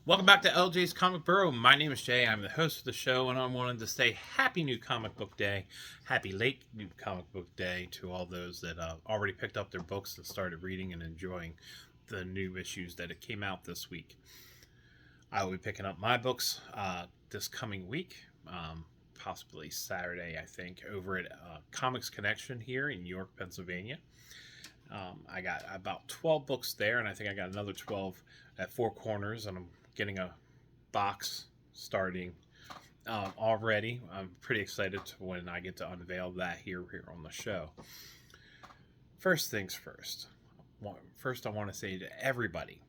Welcome back to LJ's Comic Borough. My name is Jay. I'm the host of the show, and I wanted to say Happy New Comic Book Day. Happy late New Comic Book Day to all those that already picked up their books and started reading and enjoying the new issues that it came out this week. I will be picking up my books this coming week, possibly Saturday, I think, over at Comics Connection here in York, Pennsylvania. I got about 12 books there, and I think I got another 12 at Four Corners, and I'm getting a box starting already. I'm pretty excited to when I get to unveil that here on the show. First things first. First, I want to say to everybody,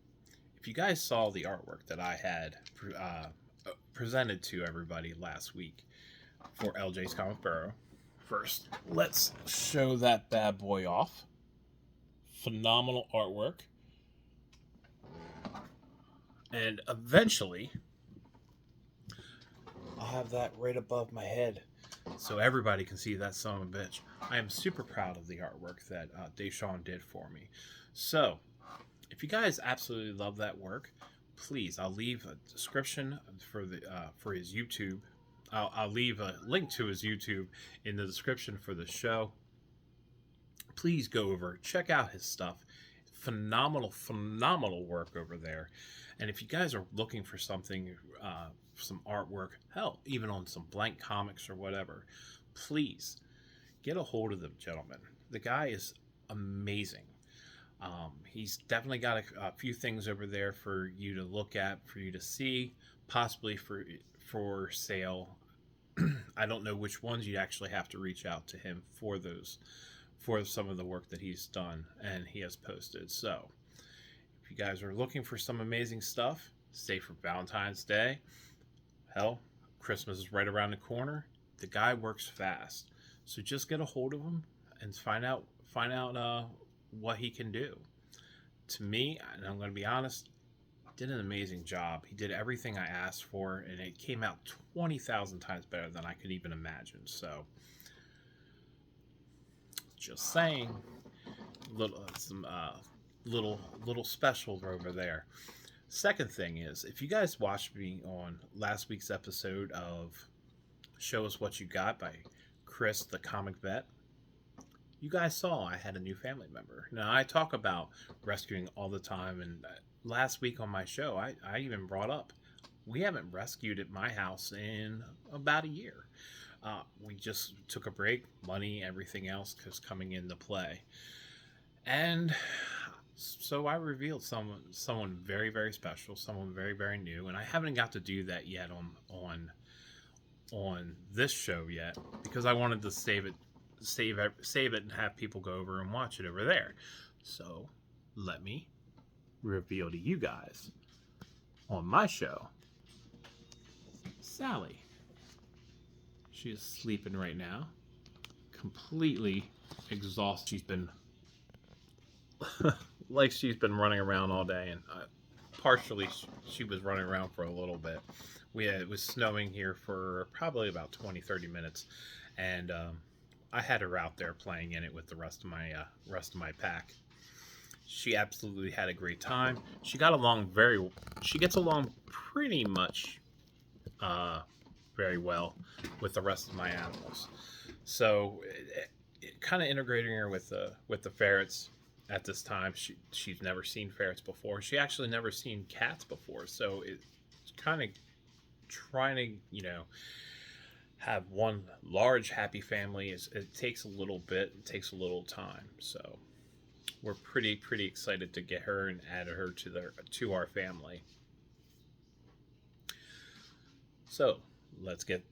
if you guys saw the artwork that I had presented to everybody last week for LJ's Comic Borough, first let's show that bad boy off. Phenomenal artwork. And eventually, I'll have that right above my head so everybody can see that son of a bitch. I am super proud of the artwork that Dajon did for me. So, if you guys absolutely love that work, please, I'll leave a description for his YouTube. I'll leave a link to his YouTube in the description for the show. Please go over, check out his stuff. Phenomenal work over there. And if you guys are looking for something, some artwork, hell, even on some blank comics or whatever, please get a hold of the gentleman. The guy is amazing. He's definitely got a few things over there for you to look at, for you to see, possibly for sale. I don't know which ones you actually have to reach out to him for those, for some of the work that he's done and he has posted. So, if you guys are looking for some amazing stuff, say for Valentine's Day, hell, Christmas is right around the corner. The guy works fast, so just get a hold of him and find out what he can do. To me, and I'm going to be honest, did an amazing job. He did everything I asked for, and it came out 20,000 times better than I could even imagine. So, just saying, little specials over there. Second thing is, if you guys watched me on last week's episode of Show Us What You Got by Chris the Comic Vet, you guys saw I had a new family member. Now, I talk about rescuing all the time, and last week on my show, I even brought up we haven't rescued at my house in about a year. We just took a break, money, everything else was coming into play. And so I revealed someone very special, someone very new, and I haven't got to do that yet on this show yet because I wanted to save it and have people go over and watch it over there. So let me reveal to you guys on my show, Sally. She is sleeping right now, completely exhausted. She's been she's been running around all day, and partially she was running around for a little bit. It was snowing here for probably about 20-30 minutes, and I had her out there playing in it with the rest of my pack. She absolutely had a great time. She gets along pretty much very well with the rest of my animals. So kind of integrating her with the ferrets at this time. She's never seen ferrets before. She actually never seen cats before. So it's kind of trying to have one large happy family. It takes a little bit. It takes a little time. So we're pretty excited to get her and add her to our family. So let's get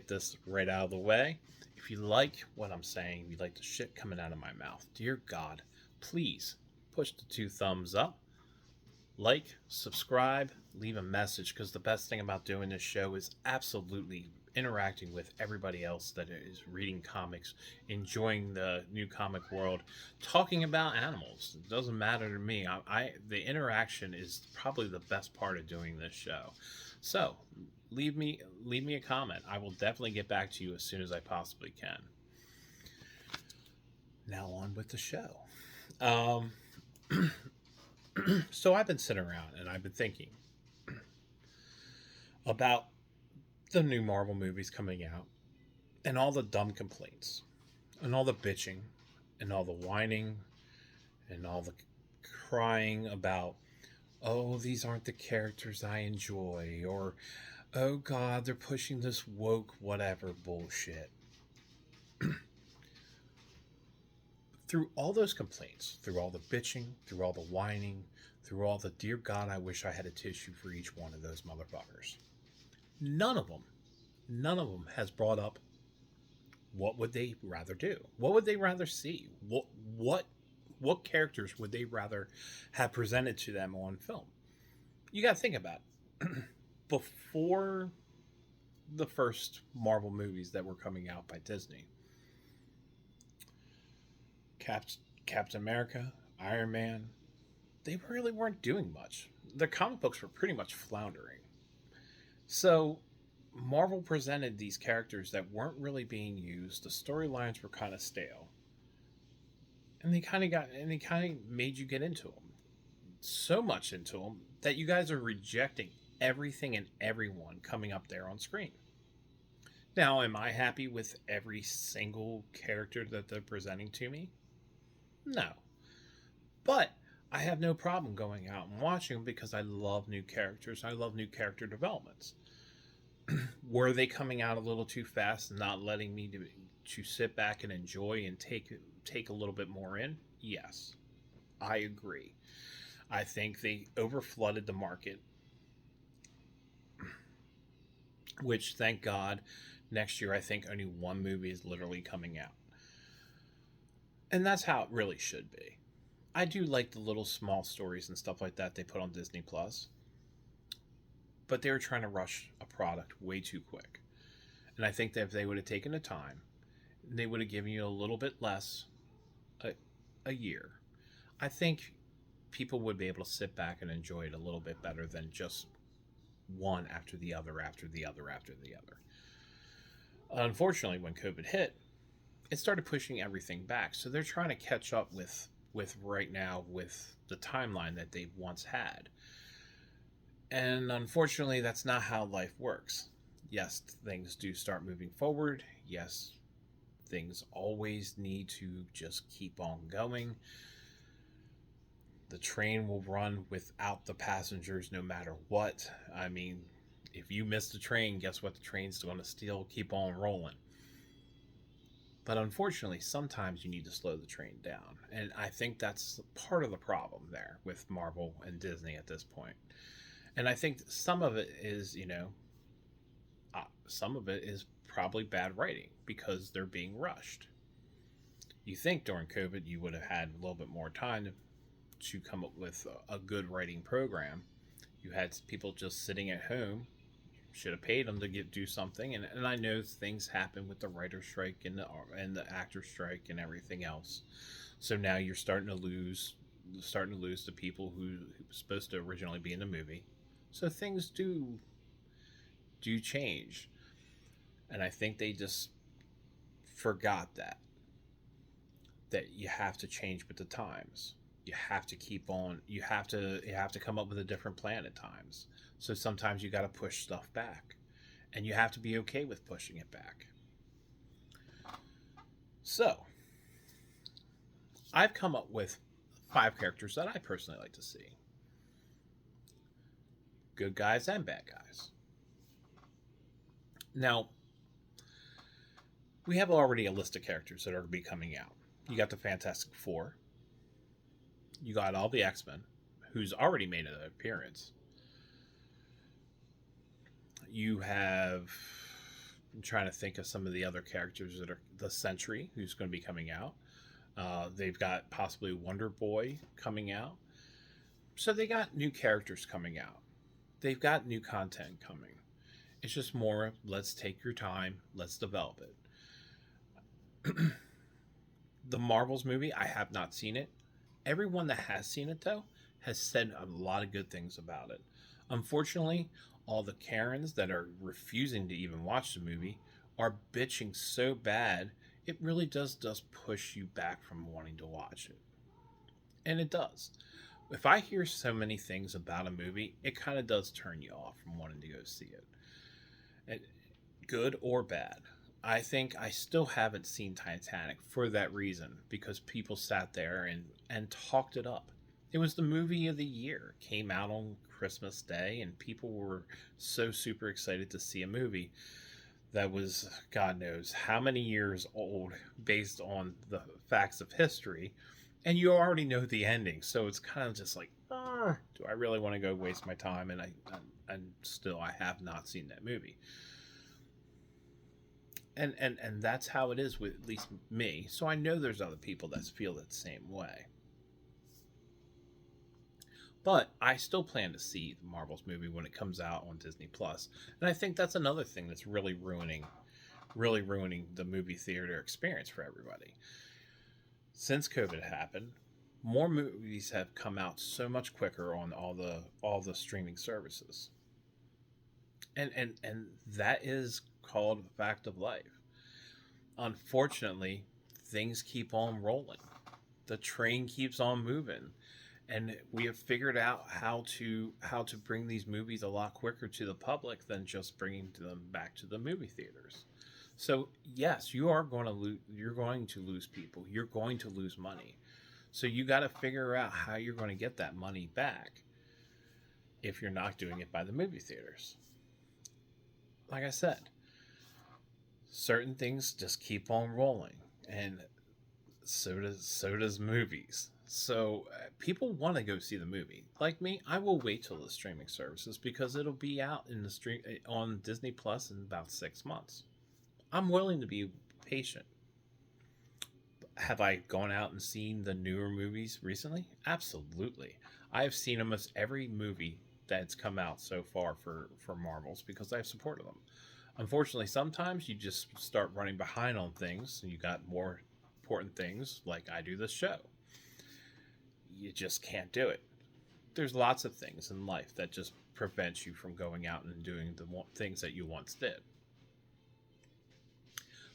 this right out of the way. If you like what I'm saying, you like the shit coming out of my mouth, dear God, please push the 2 thumbs up, like, subscribe, leave a message, because the best thing about doing this show is absolutely interacting with everybody else that is reading comics, enjoying the new comic world, talking about animals. It doesn't matter to me. The interaction is probably the best part of doing this show. So leave me a comment. I will definitely get back to you as soon as I possibly can. Now on with the show. So I've been sitting around and I've been thinking, about the new Marvel movies coming out and all the dumb complaints and all the bitching and all the whining and all the crying about, oh, these aren't the characters I enjoy, or oh god, they're pushing this woke whatever bullshit. Through all those complaints, through all the bitching, through all the whining, through all the dear god, I wish I had a tissue for each one of those motherfuckers, none of them, none of them has brought up what would they rather do? What would they rather see? What what characters would they rather have presented to them on film? You got to think about it. Before the first Marvel movies that were coming out by Disney, Cap- Captain America, Iron Man, they really weren't doing much. Their comic books were pretty much floundering. So Marvel presented these characters that weren't really being used. The storylines were kind of stale, and they kind of made you get into them, so much into them that you guys are rejecting everything and everyone coming up there on screen. Now, am I happy with every single character that they're presenting to me? No. But I have no problem going out and watching them because I love new characters. I love new character developments. Were they coming out a little too fast and not letting me to sit back and enjoy and take a little bit more in? Yes, I agree. I think they overflooded the market, which thank God next year I think only one movie is literally coming out. And that's how it really should be. I do like the little small stories and stuff like that they put on Disney Plus, but they were trying to rush a product way too quick. And I think that if they would have taken the time, they would have given you a little bit less a, a year. I think people would be able to sit back and enjoy it a little bit better than just one after the other, after the other, after the other. Unfortunately, when COVID hit, it started pushing everything back. So they're trying to catch up with right now with the timeline that they once had. And unfortunately, that's not how life works. Yes, things do start moving forward. Yes, things always need to just keep on going. The train will run without the passengers no matter what. I mean, if you miss the train, guess what? The train's going to still keep on rolling. But unfortunately, sometimes you need to slow the train down. And I think that's part of the problem there with Marvel and Disney at this point. And I think some of it is, some of it is probably bad writing because they're being rushed. You think during COVID you would have had a little bit more time to come up with a good writing program. You had people just sitting at home. Should have paid them to do something, and I know things happen with the writer strike and the actor strike and everything else. So now you're starting to lose the people who were supposed to originally be in the movie. So things do change, and I think they just forgot that you have to change with the times. You have to keep on. You have to come up with a different plan at times. So sometimes you got to push stuff back, and you have to be okay with pushing it back. So I've come up with 5 characters that I personally like to see: good guys and bad guys. Now we have already a list of characters that are going to be coming out. You got the Fantastic Four. You got all the X-Men, who's already made an appearance. You have, I'm trying to think of some of the other characters that are the Sentry, who's going to be coming out. They've got possibly Wonder Boy coming out. So they got new characters coming out. They've got new content coming. It's just more, let's take your time, let's develop it. The Marvels movie, I have not seen it. Everyone that has seen it, though, has said a lot of good things about it. Unfortunately, all the Karens that are refusing to even watch the movie are bitching so bad, it really does push you back from wanting to watch it. And it does. If I hear so many things about a movie, it kind of does turn you off from wanting to go see it. And good or bad. I think I still haven't seen Titanic for that reason, because people sat there and talked it up. It was the movie of the year. It came out on Christmas Day, and people were so super excited to see a movie that was God knows how many years old based on the facts of history. And you already know the ending. So it's kind of just like, do I really want to go waste my time? And still, I have not seen that movie. And that's how it is with at least me. So I know there's other people that feel that same way. But I still plan to see the Marvels movie when it comes out on Disney Plus. And I think that's another thing that's really ruining the movie theater experience for everybody. Since COVID happened, more movies have come out so much quicker on all the streaming services. And that is called a fact of life. Unfortunately, things keep on rolling. The train keeps on moving, and we have figured out how to bring these movies a lot quicker to the public than just bringing them back to the movie theaters. So yes, you're going to lose people. You're going to lose money. So you got to figure out how you're going to get that money back if you're not doing it by the movie theaters. Like I said, certain things just keep on rolling, and so does movies. So people want to go see the movie. Like me, I will wait till the streaming services because it'll be out in the stream on Disney Plus in about 6 months. I'm willing to be patient. Have I gone out and seen the newer movies recently? Absolutely. I've seen almost every movie that's come out so far for Marvels because I've supported them. Unfortunately, sometimes you just start running behind on things and you got more important things like I do this show. You just can't do it. There's lots of things in life that just prevents you from going out and doing the things that you once did.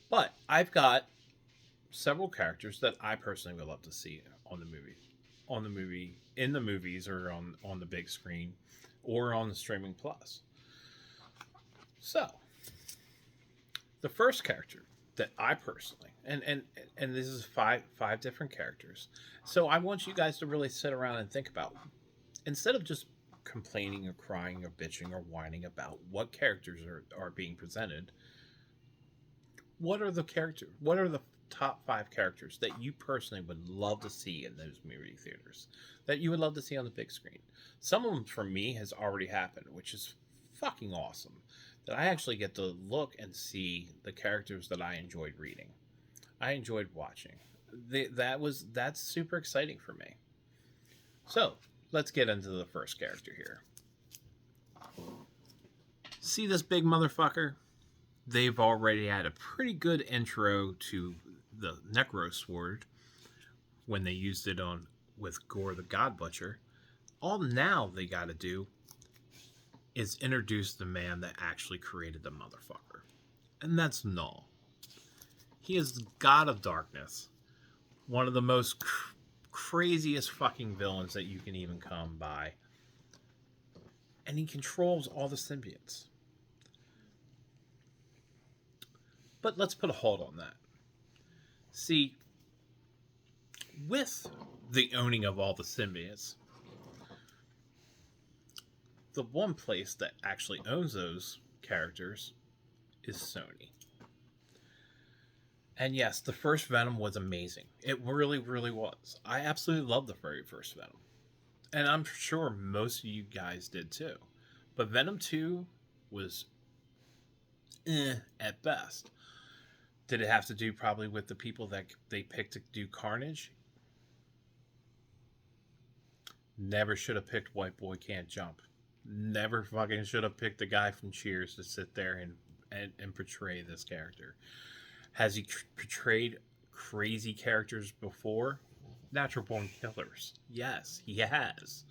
But I've got several characters that I personally would love to see in the movies, or on the big screen, or on the streaming plus. So the first character that I personally, and this is five different characters. So I want you guys to really sit around and think about, instead of just complaining or crying or bitching or whining about what characters are being presented, what are the top five characters that you personally would love to see in those movie theaters, that you would love to see on the big screen? Some of them for me has already happened, which is fucking awesome, that I actually get to look and see the characters that I enjoyed reading, I enjoyed watching. That's super exciting for me. So let's get into the first character here. See this big motherfucker? They've already had a pretty good intro to the Necro Sword when they used it on with Gore the God Butcher. All now they got to do is introduce the man that actually created the motherfucker, and that's Null. He is the God of Darkness, one of the most craziest fucking villains that you can even come by, and he controls all the symbiotes. But let's put a hold on that. See, with the owning of all the symbiotes, the one place that actually owns those characters is Sony. And yes, the first Venom was amazing. It really, really was. I absolutely loved the very first Venom. And I'm sure most of you guys did too. But Venom 2 was at best. Did it have to do probably with the people that they picked to do Carnage? Never should have picked White Boy Can't Jump. Never fucking should have picked the guy from Cheers to sit there and portray this character. Has he portrayed crazy characters before? Natural Born Killers. Yes, he has.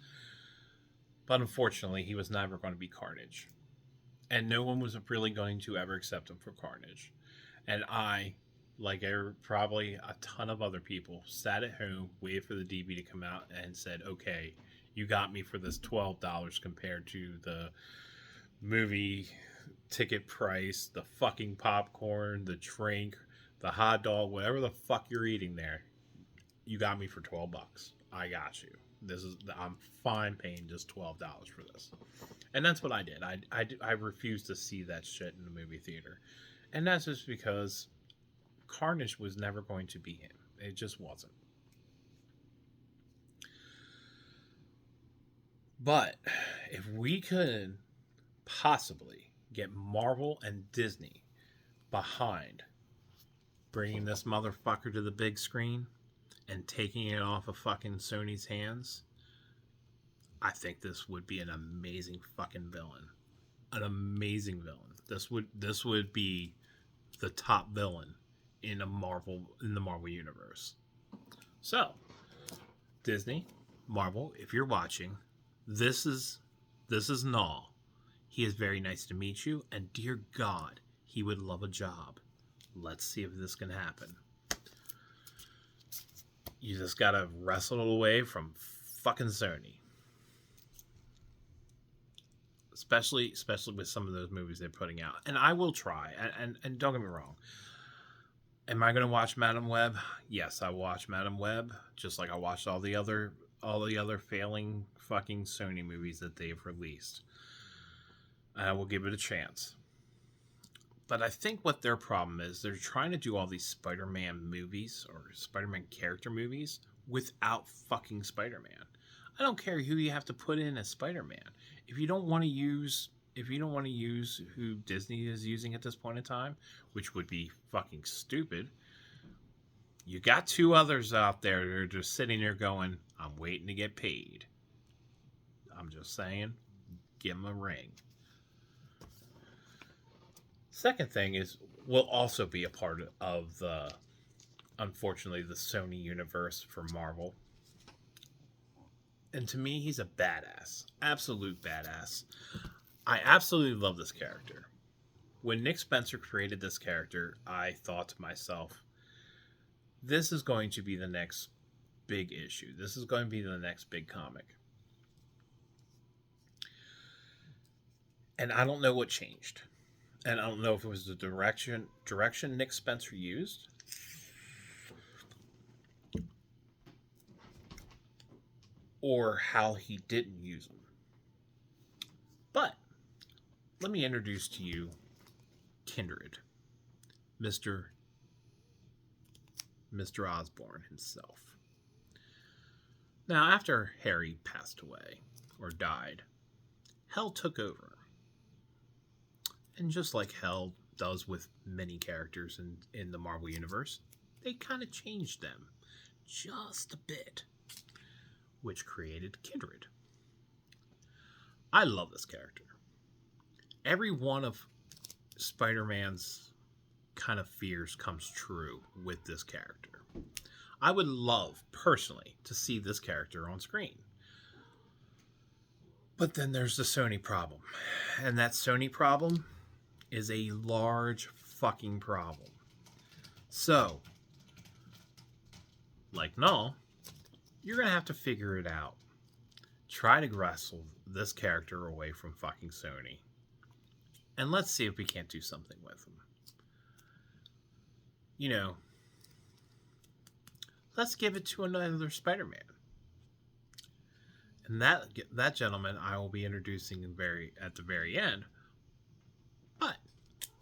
But unfortunately, he was never going to be Carnage. And no one was really going to ever accept him for Carnage. And I, like probably a ton of other people, sat at home, waited for the DVD to come out, and said, okay, you got me for this $12 compared to the movie ticket price, the fucking popcorn, the drink, the hot dog, whatever the fuck you're eating there, you got me for $12. I got you. I'm fine paying just $12 for this. And that's what I did. I refused to see that shit in the movie theater. And that's just because Carnage was never going to be him. It just wasn't. But if we could possibly get Marvel and Disney behind bringing this motherfucker to the big screen and taking it off of fucking Sony's hands, I think this would be an amazing fucking villain. An amazing villain. This would be the top villain in the Marvel universe. So, Disney, Marvel, if you're watching, this is Null. He is very nice to meet you, and dear God, he would love a job. Let's see if this can happen. You just gotta wrestle it away from fucking Sony. Especially with some of those movies they're putting out. And I will try. And don't get me wrong. Am I gonna watch Madam Web? Yes, I watch Madam Web, just like I watched all the other failing fucking Sony movies that they've released. I will give it a chance. But I think what their problem is, they're trying to do all these Spider-Man movies or Spider-Man character movies without fucking Spider-Man. I don't care who you have to put in as Spider-Man. If you don't want to use who Disney is using at this point in time, which would be fucking stupid, you got two others out there that are just sitting there going, I'm waiting to get paid. I'm just saying, give them a ring. Second thing is, will also be a part of unfortunately, the Sony universe for Marvel. And to me, he's a badass. Absolute badass. I absolutely love this character. When Nick Spencer created this character, I thought to myself, this is going to be the next big issue. This is going to be the next big comic. And I don't know what changed. And I don't know if it was the direction Nick Spencer used, or how he didn't use them. But let me introduce to you Kindred, Mr. Osborn himself. Now, after Harry passed away or died, Hell took over. And just like Hell does with many characters in the Marvel Universe, they kind of changed them just a bit, which created Kindred. I love this character. Every one of Spider-Man's kind of fears comes true with this character. I would love, personally, to see this character on screen. But then there's the Sony problem. And that Sony problem is a large fucking problem. So, like Null, you're going to have to figure it out. Try to wrestle this character away from fucking Sony. And let's see if we can't do something with him. You know, let's give it to another Spider-Man. And that gentleman I will be introducing at the very end. But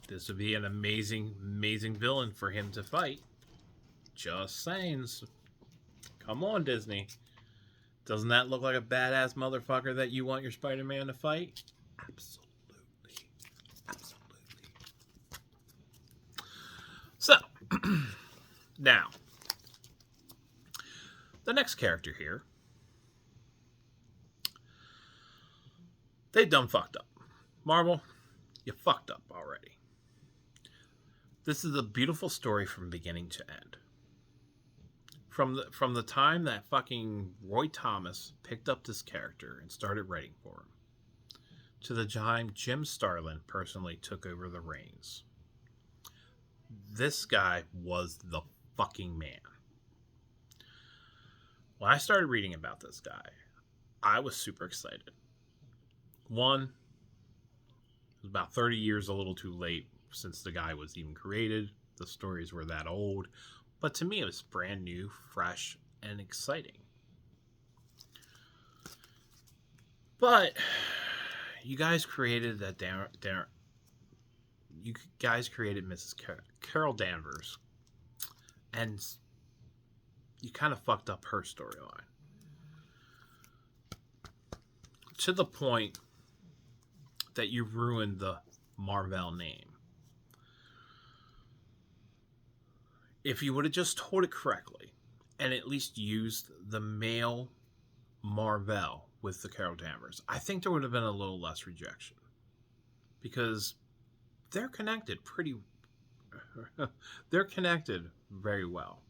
this would be an amazing, amazing villain for him to fight. Just saying. Come on, Disney. Doesn't that look like a badass motherfucker that you want your Spider-Man to fight? Absolutely. Absolutely. So, now, the next character here, they done fucked up. Marvel, you fucked up already. This is a beautiful story from beginning to end. From the time that fucking Roy Thomas picked up this character and started writing for him, to the time Jim Starlin personally took over the reins. This guy was the fucking man. When I started reading about this guy, I was super excited. One, it was about 30 years a little too late since the guy was even created. The stories were that old. But to me, it was brand new, fresh, and exciting. But you guys created that you guys created Mrs. Carol Danvers, and you kind of fucked up her storyline to the point that you ruined the Marvel name. If you would have just told it correctly and at least used the male Marvel with the Carol Danvers, I think there would have been a little less rejection, because they're connected they're connected very well.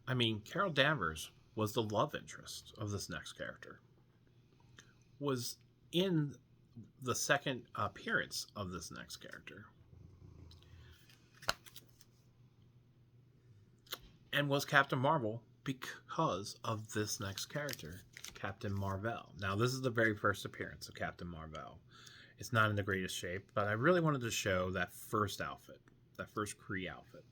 I mean, Carol Danvers was the love interest of this next character, was in the second appearance of this next character, and was Captain Marvel because of this next character, Captain Marvel. Now, this is the very first appearance of Captain Marvel. It's not in the greatest shape, but I really wanted to show that first outfit, that first Kree outfit.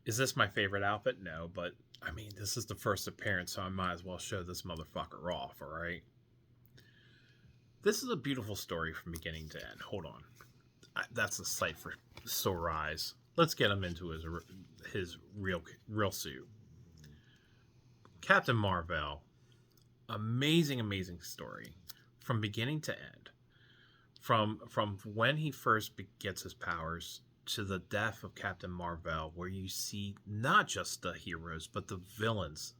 Is this my favorite outfit? No, but I mean, this is the first appearance, so I might as well show this motherfucker off, alright? This is a beautiful story from beginning to end. Hold on. That's a sight for sore eyes. Let's get him into his real suit. Captain Marvel. Amazing story. From beginning to end. From when he first gets his powers to the death of Captain Marvel, where you see not just the heroes, but the villains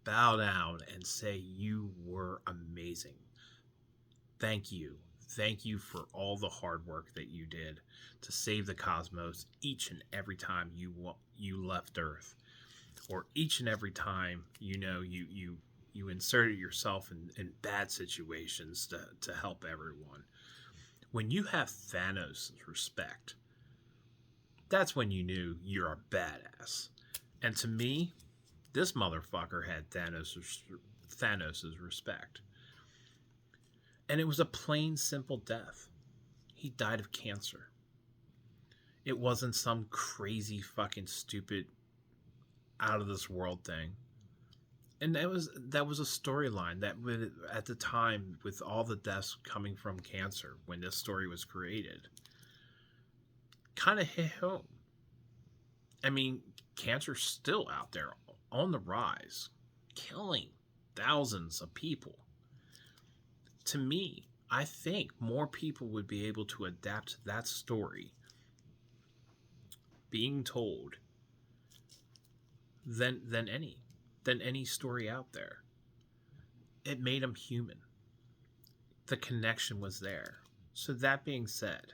bow down and say, you were amazing. Thank you. Thank you for all the hard work that you did to save the cosmos each and every time you left Earth, or each and every time you inserted yourself in bad situations to help everyone. When you have Thanos' respect, that's when you knew you're a badass. And to me, this motherfucker had Thanos' respect. And it was a plain, simple death. He died of cancer. It wasn't some crazy, fucking stupid, out of this world thing. And that was a storyline that, at the time, with all the deaths coming from cancer, when this story was created, kind of hit home. I mean, cancer's still out there on the rise, killing thousands of people. To me, I think more people would be able to adapt that story being told than any story out there. It made them human. The connection was there. So that being said,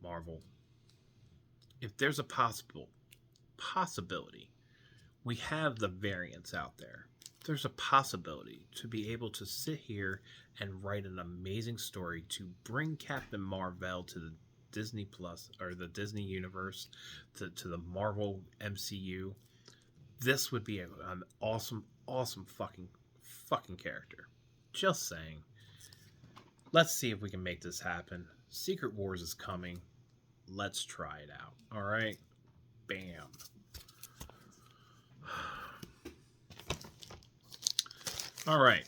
Marvel, if there's a possibility, we have the variants out there. There's a possibility to be able to sit here and write an amazing story to bring Captain Marvel to the Disney Plus, or the Disney universe, to the Marvel MCU. This would be an awesome fucking character. Just saying. Let's see if we can make this happen. Secret Wars is coming. Let's try it out. Alright? Bam. Alright.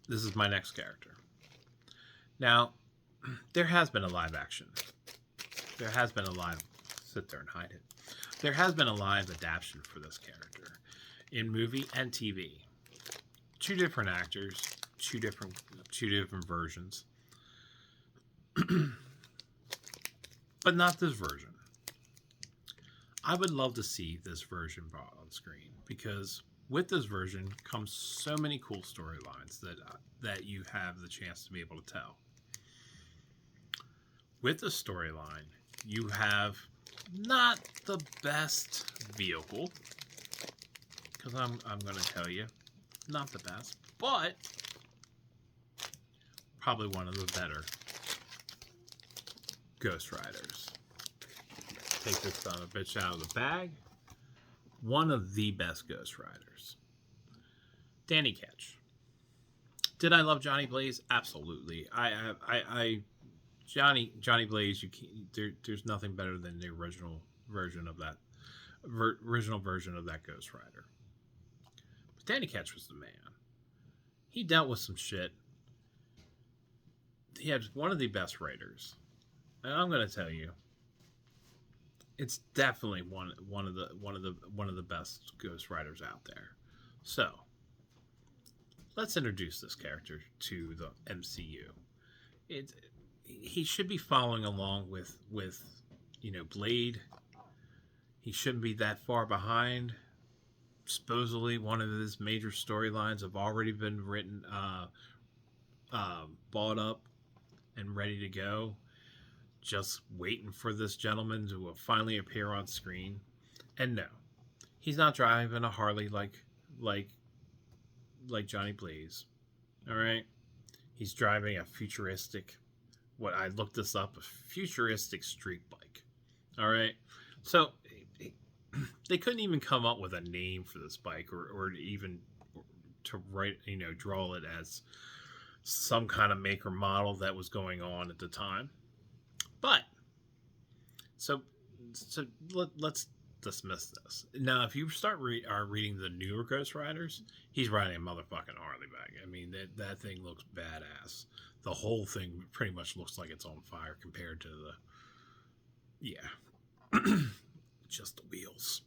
This is my next character. Now, there has been a live action. There has been a live... Sit there and hide it. There has been a live adaptation for this character in movie and TV. 2 different actors, two different versions. But not this version. I would love to see this version brought on screen, because with this version comes so many cool storylines that you have the chance to be able to tell. With the storyline, you have not the best vehicle, because I'm going to tell you, not the best, but probably one of the better Ghost Riders. Take this son of a bitch out of the bag. One of the best Ghost Riders. Danny Ketch. Did I love Johnny Blaze? Absolutely. Johnny Blaze. There's nothing better than the original version of that original version of that Ghost Rider. But Danny Ketch was the man. He dealt with some shit. He had one of the best writers, and I'm going to tell you, it's definitely one of the best Ghost Riders out there. So let's introduce this character to the MCU. He should be following along with Blade. He shouldn't be that far behind. Supposedly, one of his major storylines have already been written, bought up, and ready to go. Just waiting for this gentleman to finally appear on screen. And no, he's not driving a Harley like Johnny Blaze. All right, he's driving a futuristic. What I looked this up, a futuristic street bike. All right, so they couldn't even come up with a name for this bike, or even to write, draw it as some kind of make or model that was going on at the time. But so let's dismiss this. Now, if you start reading the newer Ghost Riders, he's riding a motherfucking Harley bike. I mean, that thing looks badass. The whole thing pretty much looks like it's on fire compared to just the wheels.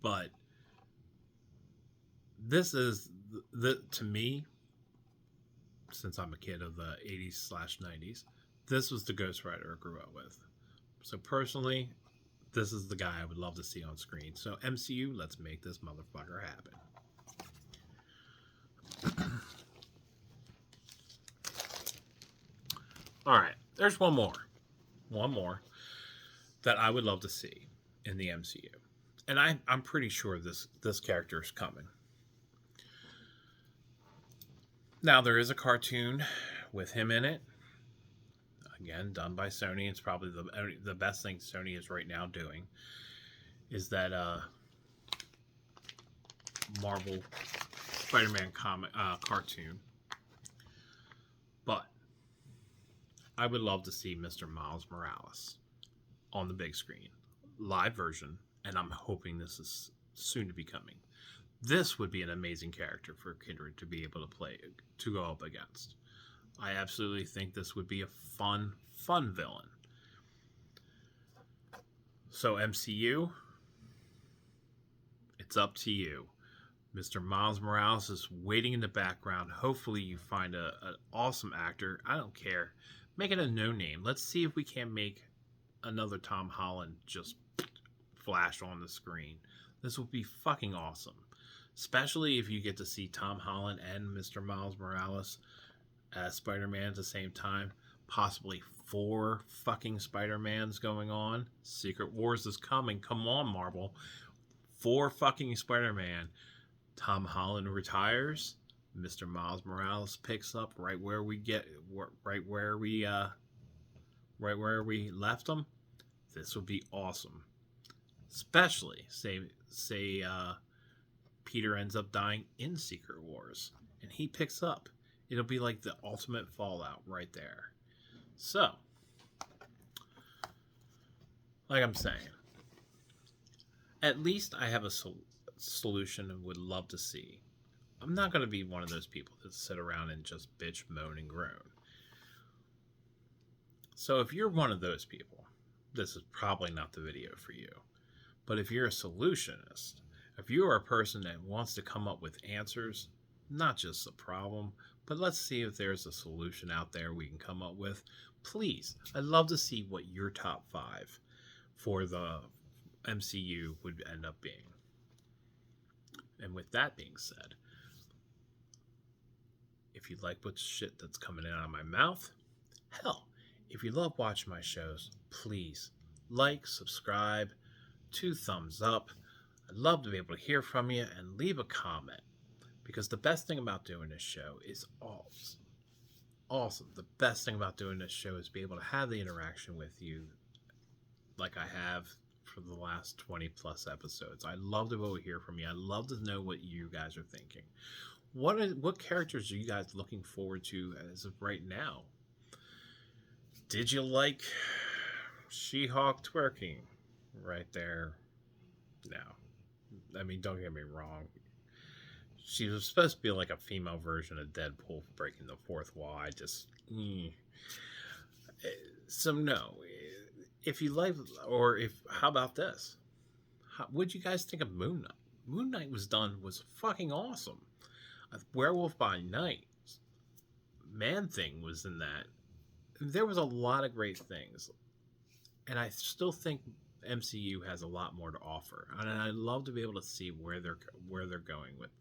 But this is to me, since I'm a kid of the 80s/90s, this was the Ghost Rider I grew up with. So personally, this is the guy I would love to see on screen. So MCU, let's make this motherfucker happen. All right, there's one more that I would love to see in the MCU, and I'm pretty sure this character is coming. Now, there is a cartoon with him in it. Again, done by Sony. It's probably the best thing Sony is right now doing is that Marvel Spider-Man comic cartoon. But I would love to see Mr. Miles Morales on the big screen, live version, and I'm hoping this is soon to be coming. This would be an amazing character for Kindred to be able to go up against. I absolutely think this would be a fun villain. So MCU, it's up to you. Mr. Miles Morales is waiting in the background. Hopefully you find an awesome actor. I don't care. Make it a no-name. Let's see if we can't make another Tom Holland just flash on the screen. This would be fucking awesome. Especially if you get to see Tom Holland and Mr. Miles Morales as Spider-Man at the same time. Possibly 4 fucking Spider-Mans going on. Secret Wars is coming. Come on, Marvel. 4 fucking Spider-Man. Tom Holland retires. Mr. Miles Morales picks up right where we left him. This would be awesome. Especially say Peter ends up dying in Secret Wars and he picks up. It'll be like the ultimate fallout right there. So, like I'm saying, at least I have a solution and would love to see. I'm not going to be one of those people that sit around and just bitch, moan, and groan. So if you're one of those people, this is probably not the video for you. But if you're a solutionist, if you are a person that wants to come up with answers, not just a problem, but let's see if there's a solution out there we can come up with, please, I'd love to see what your top 5 for the MCU would end up being. And with that being said, if you like what shit that's coming out of my mouth, hell, if you love watching my shows, please like, subscribe, 2 thumbs up. I'd love to be able to hear from you and leave a comment, because the best thing about doing this show is awesome. The best thing about doing this show is be able to have the interaction with you like I have for the last 20 plus episodes. I love to be able to hear from you. I love to know what you guys are thinking. what characters are you guys looking forward to as of right now? Did you like She-Hulk twerking right there? No. I mean, don't get me wrong. She was supposed to be like a female version of Deadpool breaking the fourth wall. I just. So, no. If you like, or if. How about this? What'd you guys think of Moon Knight? Moon Knight was fucking awesome. Werewolf by Night. Man Thing was in that. There was a lot of great things. And I still think MCU has a lot more to offer, and I'd love to be able to see where they're going with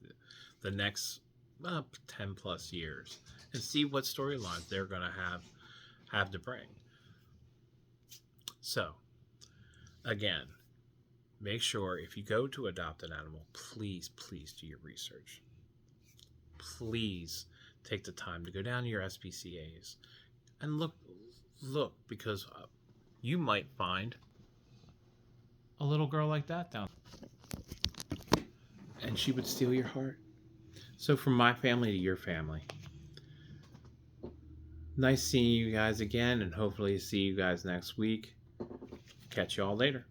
the next 10 plus years, and see what storylines they're going to have to bring. So, again, make sure if you go to adopt an animal, please do your research. Please take the time to go down to your SPCAs and look because you might find a little girl like that down there, and she would steal your heart. So from my family to your family, nice seeing you guys again, and hopefully see you guys next week. Catch you all later.